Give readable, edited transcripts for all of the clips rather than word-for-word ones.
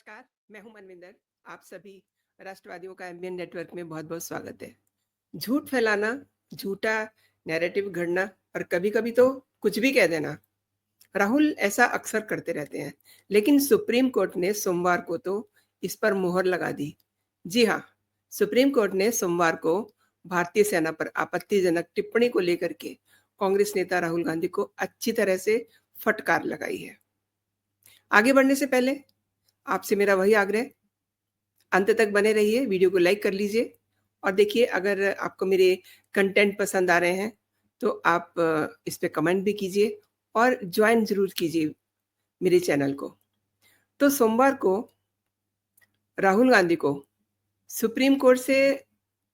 नमस्कार, मैं हूं मनविंदर। आप सभी राष्ट्रवादियों का एमबीएन नेटवर्क में बहुत-बहुत स्वागत है। झूठ फैलाना, झूठा नैरेटिव गढ़ना और कभी-कभी तो कुछ भी कह देना, राहुल ऐसा अक्सर करते रहते हैं। लेकिन सुप्रीम कोर्ट ने सोमवार को तो इस पर मुहर लगा दी। जी हाँ, सुप्रीम कोर्ट ने सोमवार को भारतीय सेना पर आपत्तिजनक टिप्पणी को लेकर के कांग्रेस नेता राहुल गांधी को अच्छी तरह से फटकार लगाई है। आगे बढ़ने से पहले आपसे मेरा वही आग्रह, अंत तक बने रहिए, वीडियो को लाइक कर लीजिए और देखिए अगर आपको मेरे कंटेंट पसंद आ रहे हैं, तो आप इस पे कमेंट भी कीजिए और जॉइन ज़रूर कीजिए मेरे चैनल को। तो सोमवार को राहुल गांधी को सुप्रीम कोर्ट से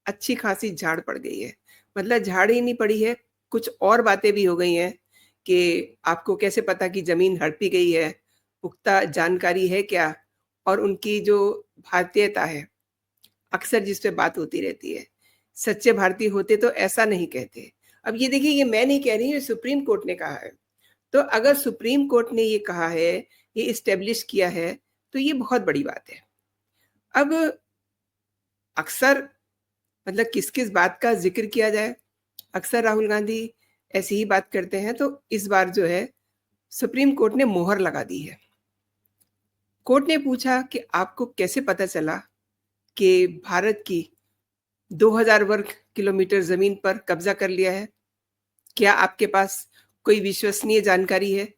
अच्छी खासी झाड़ पड़ गई है। मतलब झाड़ ही नहीं पड़ी है, कुछ और बातें भी हो गई हैं कि आपको कैसे पता कि ज़मीन हड़पी गई है, पुख्ता जानकारी है क्या? और उनकी जो भारतीयता है, अक्सर जिस पे बात होती रहती है, सच्चे भारतीय होते तो ऐसा नहीं कहते। अब ये देखिए, ये मैं नहीं कह रही हूँ, ये सुप्रीम कोर्ट ने कहा है। तो अगर सुप्रीम कोर्ट ने ये कहा है, ये एस्टेब्लिश किया है, तो ये बहुत बड़ी बात है। अब अक्सर मतलब किस-किस बात का ज़िक्र किया जाए, अक्सर राहुल गांधी ऐसी ही बात करते हैं, तो इस बार जो है सुप्रीम कोर्ट ने मुहर लगा दी है। कोर्ट ने पूछा कि आपको कैसे पता चला कि भारत की 2000 वर्ग किलोमीटर ज़मीन पर कब्ज़ा कर लिया है? क्या आपके पास कोई विश्वसनीय जानकारी है?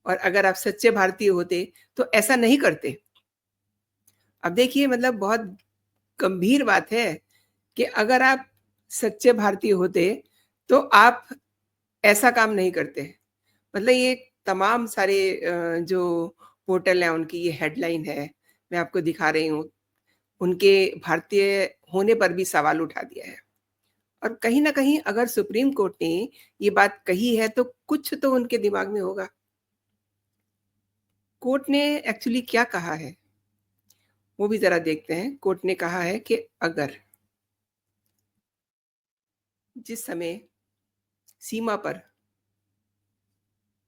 और अगर आप सच्चे भारतीय होते, तो ऐसा नहीं करते। अब देखिए, मतलब बहुत गंभीर बात है कि अगर आप सच्चे भारतीय होते, तो आप ऐसा काम नहीं करते। मतलब ये तमाम सारे जो पोर्टल हैं, उनकी ये हेडलाइन है, मैं आपको दिखा रही हूँ। उनके भारतीय होने पर भी सवाल उठा दिया है। और कहीं न कहीं अगर सुप्रीम कोर्ट ने ये बात कही है, तो कुछ तो उनके दिमाग में होगा। कोर्ट ने एक्चुअली क्या कहा है, वो भी ज़रा देखते हैं। कोर्ट ने कहा है कि अगर जिस समय सीमा पर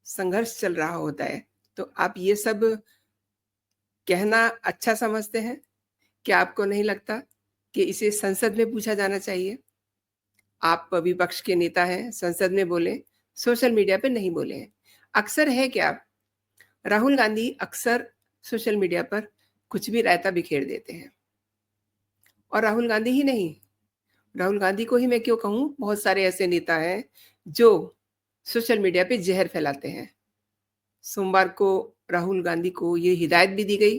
संघर्ष चल रहा होता है, तो आप ये सब कहना अच्छा समझते हैं? क्या आपको नहीं लगता कि इसे संसद में पूछा जाना चाहिए? आप विपक्ष के नेता हैं, संसद में बोलें, सोशल मीडिया पे नहीं बोलें। अक्सर है क्या, राहुल गांधी अक्सर सोशल मीडिया पर कुछ भी रायता बिखेर देते हैं। और राहुल गांधी ही नहीं, राहुल गांधी को ही मैं क्यों कहूँ, बहुत सारे ऐसे नेता हैं जो सोशल मीडिया पे ज़हर फैलाते हैं। सोमवार को राहुल गांधी को ये हिदायत भी दी गई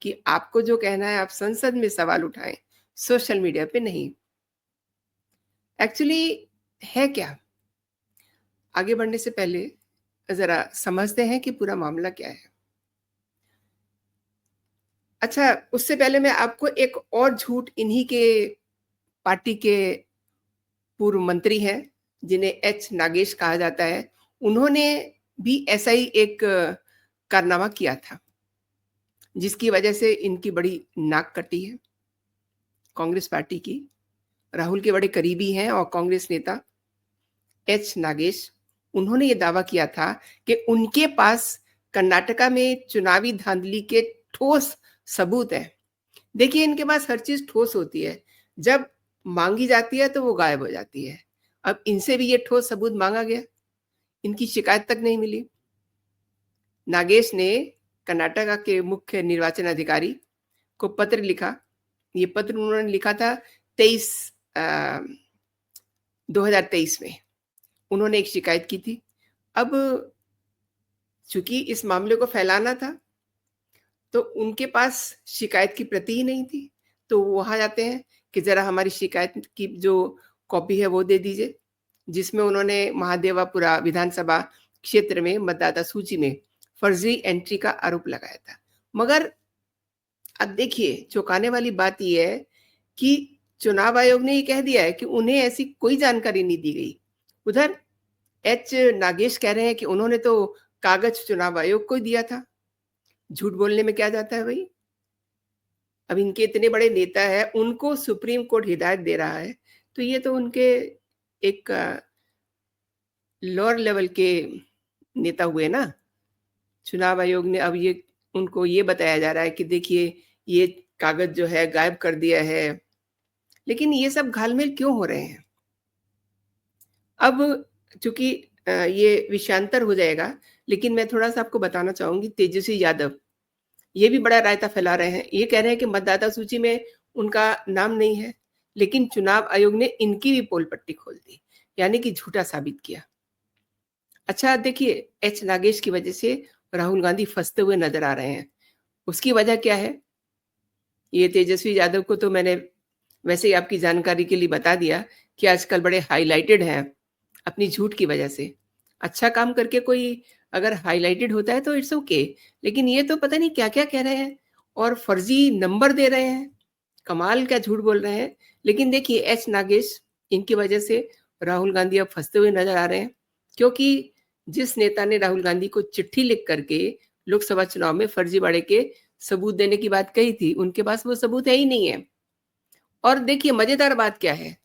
कि आपको जो कहना है आप संसद में सवाल उठाएँ, सोशल मीडिया पे नहीं। एक्चुअली है क्या? आगे बढ़ने से पहले ज़रा समझते हैं कि पूरा मामला क्या है। अच्छा, उससे पहले मैं आपको एक और झूठ, इन्हीं के पार्टी के पूर्व मंत्री हैं, जिन्हें एच नागेश कहा जाता है, उन्होंने भी ऐसा ही एक कारनामा किया था, जिसकी वजह से इनकी बड़ी नाक कटी है, कांग्रेस पार्टी की। राहुल के बड़े करीबी हैं और कांग्रेस नेता एच नागेश, उन्होंने ये दावा किया था कि उनके पास कर्नाटका में चुनावी धांधली के ठोस सबूत हैं। देखिए, इनके पास हर चीज़ ठोस होती है, जब माँगी जाती है तो वो गायब हो जाती है। अब इनसे भी ये ठोस सबूत माँगा गया, इनकी शिकायत तक नहीं मिली। नागेश ने कर्नाटका के मुख्य निर्वाचन अधिकारी को पत्र लिखा। ये पत्र उन्होंने लिखा था 23 अ, 2023 में। उन्होंने एक शिकायत की थी। अब चूँकि इस मामले को फैलाना था, तो उनके पास शिकायत की प्रति ही नहीं थी। तो वो वहाँ जाते हैं कि ज़रा हमारी शिकायत की जो कॉपी है वो दे दीजिए, जिसमें उन्होंने महादेवापुरा विधानसभा क्षेत्र में मतदाता सूची में फर्जी एंट्री का आरोप लगाया था। मगर अब देखिए, चौंकाने वाली बात ये है कि चुनाव आयोग ने ये कह दिया है कि उन्हें ऐसी कोई जानकारी नहीं दी गई। उधर एच नागेश कह रहे हैं कि उन्होंने तो कागज़ चुनाव आयोग को ही दिया था। झूठ बोलने में क्या जाता है भई? अब इनके इतने बड़े नेता हैं, उनको सुप्रीम कोर्ट हिदायत दे रहा है, तो ये तो उनके एक लोअर लेवल के नेता हुए ना। चुनाव आयोग ने अब ये उनको ये बताया जा रहा है कि देखिए ये कागज जो है गायब कर दिया है। लेकिन ये सब घालमेल क्यों हो रहे हैं? अब चूँकि ये विषयांतर हो जाएगा, लेकिन मैं थोड़ा-सा आपको बताना चाहूँगी तेजस्वी यादव, ये भी बड़ा रायता फैला रहे हैं। ये कह रहे हैं कि मतदाता सूची में उनका नाम नहीं है, लेकिन चुनाव आयोग ने इनकी भी पोल पट्टी खोल दी, यानी कि झूठा साबित किया। अच्छा देखिए, एच नागेश की वजह से राहुल गांधी फँसते हुए नज़र आ रहे हैं। उसकी वजह क्या है? ये तेजस्वी यादव को तो मैंने वैसे ही आपकी जानकारी के लिए बता दिया कि आजकल बड़े हाइलाइटेड हैं अपनी झूठ की वजह से। अच्छा काम करके कोई अगर हाइलाइटेड होता है तो इट्स ओके, लेकिन ये तो पता नहीं क्या-क्या कह रहे हैं और फर्जी नंबर दे रहे हैं। कमाल का झूठ बोल रहे हैं। लेकिन देखिए एच नागेश, इनकी वजह से राहुल गांधी अब फँसते हुए नज़र आ रहे हैं, क्योंकि जिस नेता ने राहुल गांधी को चिट्ठी लिख करके लोकसभा चुनाव में फर्जीवाड़े के सबूत देने की बात कही थी, उनके पास वो सबूत है ही नहीं है। और देखिए मज़ेदार बात क्या है,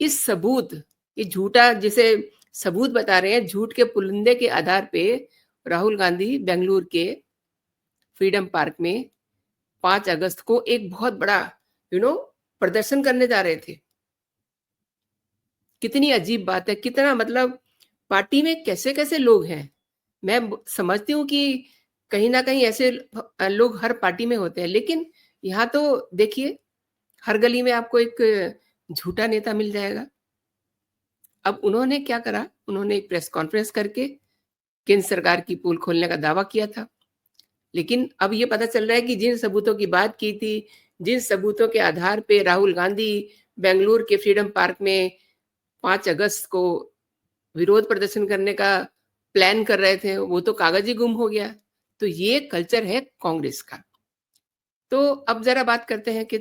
इस सबूत, ये झूठा जिसे सबूत बता रहे हैं, झूठ के पुलिंदे के आधार पे राहुल गांधी बेंगलुरु के फ्रीडम पार्क में 5 अगस्त को एक बहुत बड़ा प्रदर्शन करने जा रहे थे। कितनी अजीब बात है, कितना मतलब पार्टी में कैसे-कैसे लोग हैं। मैं ब समझती हूँ कि कहीं न कहीं ऐसे लोग हर पार्टी में होते हैं, लेकिन यहाँ तो देखिए हर गली में आपको एक झूठा नेता मिल जाएगा। अब उन्होंने क्या करा, उन्होंने एक प्रेस कॉन्फ्रेंस करके केंद्र सरकार की पोल खोलने का दावा किया था। लेकिन अब ये पता चल रहा है कि जिन सबूतों की बात की थी, जिन सबूतों के आधार पे राहुल गांधी बेंगलुरु के फ्रीडम पार्क में 5 अगस्त को विरोध प्रदर्शन करने का प्लान कर रहे थे, वो तो कागज ही गुम हो गया। तो ये कल्चर है कांग्रेस का। तो अब ज़रा बात करते हैं कि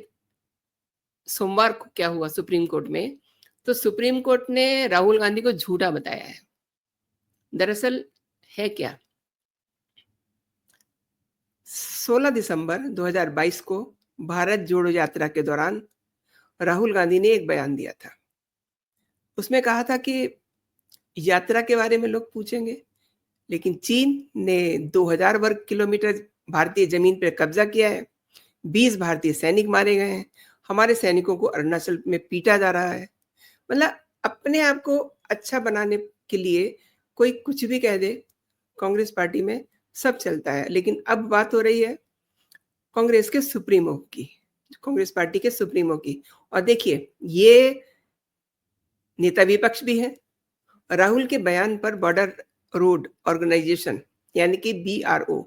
सोमवार को क्या हुआ सुप्रीम कोर्ट में। तो सुप्रीम कोर्ट ने राहुल गांधी को झूठा बताया है। दरअसल है क्या, 16 दिसंबर 2022 को भारत जोड़ो यात्रा के दौरान राहुल गांधी ने एक बयान दिया था। उसमें कहा था कि यात्रा के बारे में लोग पूछेंगे, लेकिन चीन ने 2000 वर्ग किलोमीटर भारतीय जमीन पर कब्जा किया है, 20 भारतीय सैनिक मारे गए हैं, हमारे सैनिकों को अरुणाचल में पीटा जा रहा है। मतलब अपने आप को अच्छा बनाने के लिए कोई कुछ भी कह दे, कांग्रेस पार्टी में सब चलता है। लेकिन अब बात हो रही है कांग्रेस के सुप्रीमो की, कांग्रेस पार्टी के सुप्रीमो की। और देखिए ये नेता विपक्ष भी है। राहुल के बयान पर बॉर्डर रोड ऑर्गेनाइजेशन यानी कि बीआरओ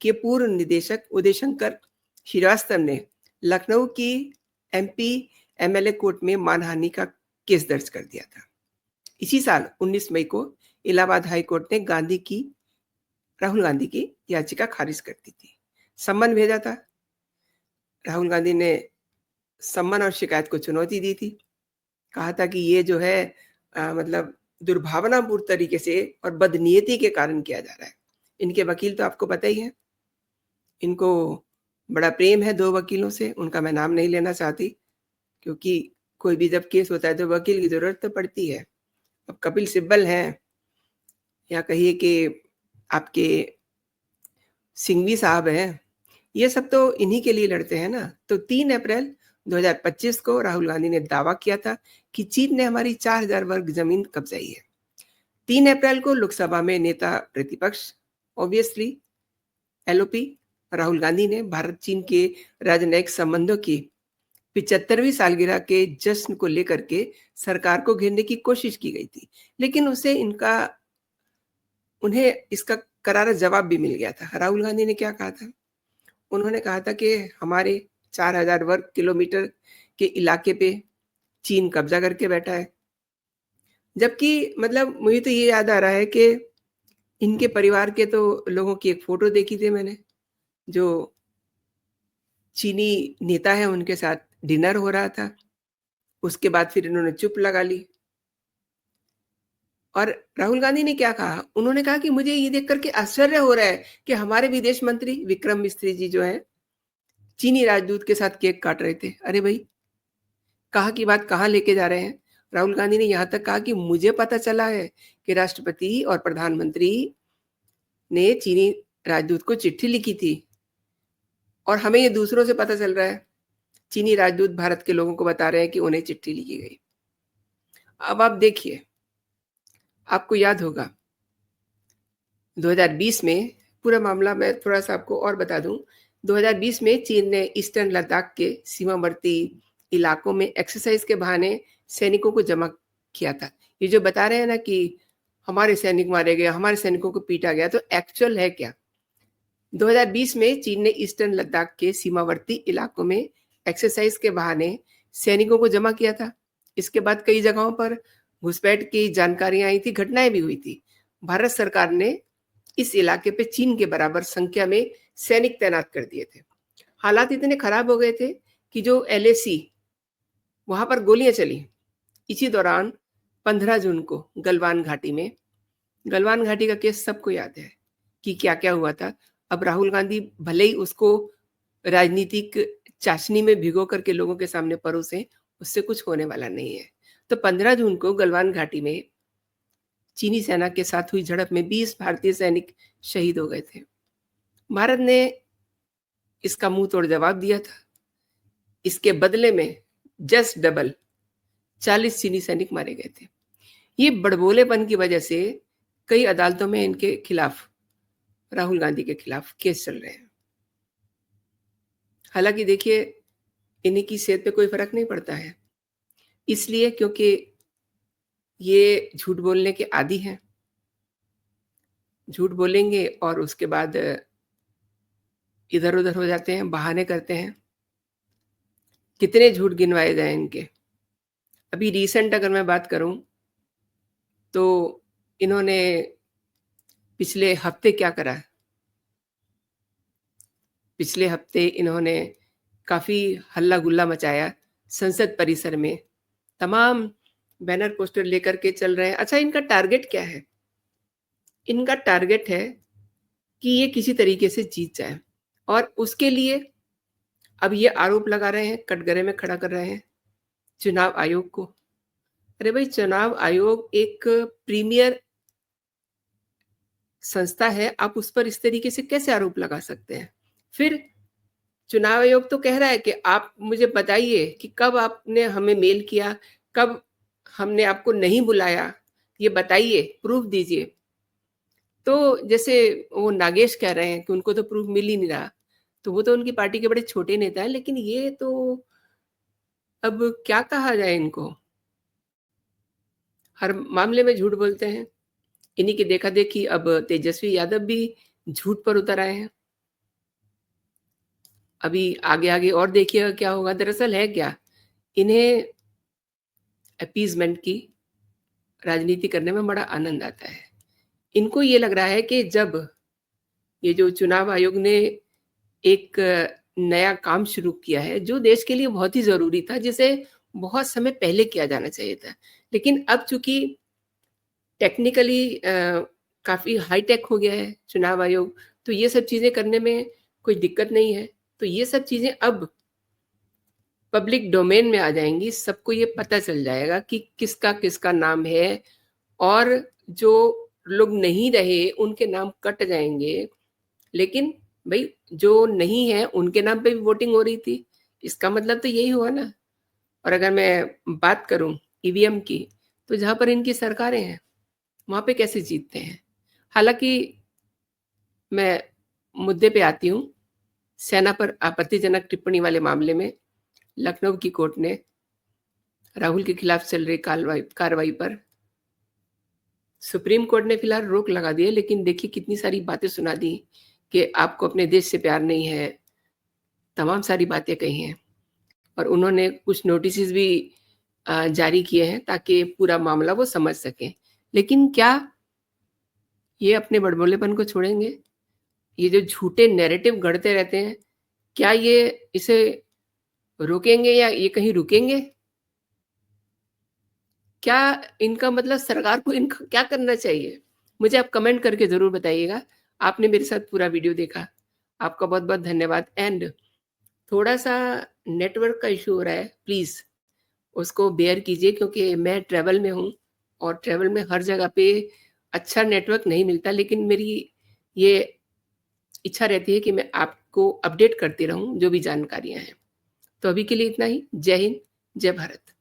के पूर्व निदेशक उदय शंकर श्रीवास्तव ने लखनऊ की एमपी एमएलए कोर्ट में मानहानि का केस दर्ज कर दिया था। इसी साल 19 मई को इलाहाबाद हाई कोर्ट ने राहुल गांधी की याचिका खारिज कर दी थी। सम्मन भेजा था। राहुल गांधी ने सम्मन और शिकायत को चुनौती दी थी। कहा था कि ये जो है मतलब दुर्भावनापूर्ण तरीके से और बदनीयती के कारण किया जा रहा है। इनके वकील तो आपको पता ही है। इनको बड़ा प्रेम है 2 वकीलों से, उनका मैं नाम नहीं लेना चाहती, क्योंकि कोई भी जब केस होता है तो वकील की ज़रूरत तो पड़ती है। अब कपिल सिब्बल हैं, या कहिए कि आपके सिंघवी साहब हैं, ये सब तो इन्हीं के लिए लड़ते हैं ना। तो 3 अप्रैल 2025 को राहुल गांधी ने दावा किया था कि चीन ने हमारी 4000 वर्ग जमीन कब्जाई है। 3 अप्रैल को लोकसभा में नेता प्रतिपक्ष ऑब्वियसली एलओपी राहुल गांधी ने भारत चीन के राजनयिक संबंधों की 75वीं सालगिरह के जश्न को लेकर के सरकार को घेरने की कोशिश की गई थी, लेकिन उन्हें इसका करारा जवाब भी मिल गया था। राहुल गांधी ने क्या कहा था? उन्होंने कहा था कि हमारे 4000 वर्ग किलोमीटर के इलाके पे चीन कब्जा करके बैठा है। जबकि मतलब मुझे तो ये याद आ रहा है कि इनके परिवार के तो लोगों की एक फोटो देखी थी मैंने, जो चीनी नेता है उनके साथ डिनर हो रहा था। उसके बाद फिर इन्होंने चुप लगा ली। और राहुल गांधी ने क्या कहा? उन्होंने कहा कि मुझे ये देख करके आश्चर्य हो रहा है कि हमारे विदेश मंत्री विक्रम मिस्री जी जो हैं, चीनी राजदूत के साथ केक काट रहे थे। अरे भाई, कहाँ की बात कहाँ लेके जा रहे हैं? राहुल गांधी ने यहाँ तक कहा कि मुझे पता चला है कि राष्ट्रपति और प्रधानमंत्री ने चीनी राजदूत को चिट्ठी लिखी थी और हमें ये दूसरों से पता चल रहा है। चीनी राजदूत भारत के लोगों को बता रहे हैं कि उन्हें चिट्ठी लिखी गई। अब आप देखिए, आपको याद होगा 2020 में पूरा मामला मैं थोड़ा-सा आपको और बता दूँ। 2020 में चीन ने ईस्टर्न लद्दाख के सीमावर्ती इलाकों में एक्सरसाइज़ के बहाने सैनिकों को जमा किया था। ये जो बता रहे हैं ना कि हमारे सैनिक मारे गए, हमारे सैनिकों को पीटा गया, तो एक्चुअल है क्या? 2020 में चीन ने ईस्टर्न लद्दाख के सीमावर्ती इलाकों में एक्सरसाइज़ के बहाने सैनिकों को जमा किया था। इसके बाद कई जगहों पर घुसपैठ की जानकारियाँ आई थी, घटनाएँ भी हुई थी। भारत सरकार ने इस इलाके पे चीन के बराबर संख्या में सैनिक तैनात कर दिए थे। हालात इतने खराब हो गए थे कि जो एलएसी वहाँ पर गोलियाँ चली। इसी दौरान 15 जून को गलवान घाटी का केस सबको याद है कि क्या-क्या हुआ था। अब राहुल गांधी भले ही उसको राजनीतिक चाशनी में भिगो करके लोगों के सामने परोसें, उससे कुछ होने वाला नहीं है। तो 15 जून को गलवान घाटी में चीनी सेना के साथ हुई झड़प में 20 भारतीय सैनिक शहीद हो गए थे। भारत ने इसका मुंह तोड़ जवाब दिया था। इसके बदले में जस्ट डबल 40 चीनी सैनिक मारे गए थे। ये बड़बोलेपन की वजह से कई अदालतों में इनके खिलाफ, राहुल गांधी के खिलाफ केस चल रहे हैं। हालांकि देखिए, इन्हीं की सेहत पे कोई फर्क नहीं पड़ता है, इसलिए क्योंकि ये झूठ बोलने के आदी हैं। झूठ बोलेंगे और उसके बाद इधर-उधर हो जाते हैं, बहाने करते हैं। कितने झूठ गिनवाए जाएँ इनके। अभी रिसेंट अगर मैं बात करूँ, तो इन्होंने पिछले हफ्ते क्या करा? पिछले हफ्ते इन्होंने काफ़ी हल्ला-गुल्ला मचाया संसद परिसर में। तमाम बैनर पोस्टर लेकर के चल रहे हैं। अच्छा, इनका टारगेट क्या है? इनका टारगेट है कि ये किसी तरीके से जीत जाएँ और उसके लिए अब ये आरोप लगा रहे हैं, कटघरे में खड़ा कर रहे हैं चुनाव आयोग को। अरे भाई, चुनाव आयोग एक प्रीमियर संस्था है, आप उस पर इस तरीके से कैसे आरोप लगा सकते हैं? फिर चुनाव आयोग तो कह रहा है कि आप मुझे बताइए कि कब आपने हमें मेल किया, कब हमने आपको नहीं बुलाया, ये बताइए, प्रूफ़ दीजिए। तो जैसे वो नागेश कह रहे हैं कि उनको तो प्रूफ़ मिल ही नहीं रहा, तो वो तो उनकी पार्टी के बड़े छोटे नेता हैं, लेकिन ये तो अब क्या कहा जाए इनको? हर मामले में झूठ बोलते हैं। इन्हीं की देखा-देखी अब तेजस्वी यादव भी झूठ पर उतर आए हैं। अभी आगे-आगे और देखिएगा क्या होगा। दरअसल है क्या, इन्हें अपीज़मेंट की राजनीति करने में बड़ा आनंद आता है। इनको ये लग रहा है कि जब ये जो चुनाव आयोग ने एक नया काम शुरू किया है, जो देश के लिए बहुत ही ज़रूरी था, जिसे बहुत समय पहले किया जाना चाहिए था। लेकिन अब चूँकि टेक्निकली काफ़ी हाई-टेक हो गया है चुनाव आयोग, तो ये सब चीज़ें करने में कोई दिक्कत नहीं है। तो ये सब चीज़ें अब पब्लिक डोमेन में आ जाएँगी, सबको ये पता चल जाएगा कि किसका-किसका नाम है और जो लोग नहीं रहे, उनके नाम कट जाएँगे। लेकिन भई जो नहीं है, उनके नाम पे भी वोटिंग हो रही थी, इसका मतलब तो यही हुआ ना। और अगर मैं बात करूँ ईवीएम की, तो जहाँ पर इनकी सरकारें हैं, वहाँ पे कैसे जीतते हैं? हालाँकि मैं मुद्दे पे आती हूँ, सेना पर आपत्तिजनक टिप्पणी वाले मामले में लखनऊ की कोर्ट ने राहुल के खिलाफ चल रही कार्रवाई पर सुप्रीम कोर्ट ने फिलहाल रोक लगा दी है, लेकिन देखिए कितनी सारी बातें सुना दी कि आपको अपने देश से प्यार नहीं है, तमाम सारी बातें कही हैं और उन्होंने कुछ नोटिसेस भी जारी किए हैं ताकि पूरा मामला वो समझ सकें। लेकिन क्या ये अपने बड़बोलेपन को छोड़ेंगे? ये जो झूठे नैरेटिव गढ़ते रहते हैं, क्या ये इसे रोकेंगे या ये कहीं रुकेंगे? क्या इनका मतलब सरकार को इनका क्या करना चाहिए? मुझे आप कमेंट करके ज़रूर बताइएगा। आपने मेरे साथ पूरा वीडियो देखा। आपका बहुत-बहुत धन्यवाद एंड थोड़ा-सा नेटवर्क का इश्यू हो रहा है, प्लीज़ उसको बेयर कीजिए क्योंकि मैं ट्रैवल में हूँ और ट्रैवल में हर जगह पे अच्छा नेटवर्क नहीं मिलता, लेकिन मेरी ये इच्छा रहती है कि मैं आपको आपको अपडेट करती रहूँ जो भी जानकारियाँ हैं। तो अभी के लिए इतना ही। जय हिंद, जय भारत।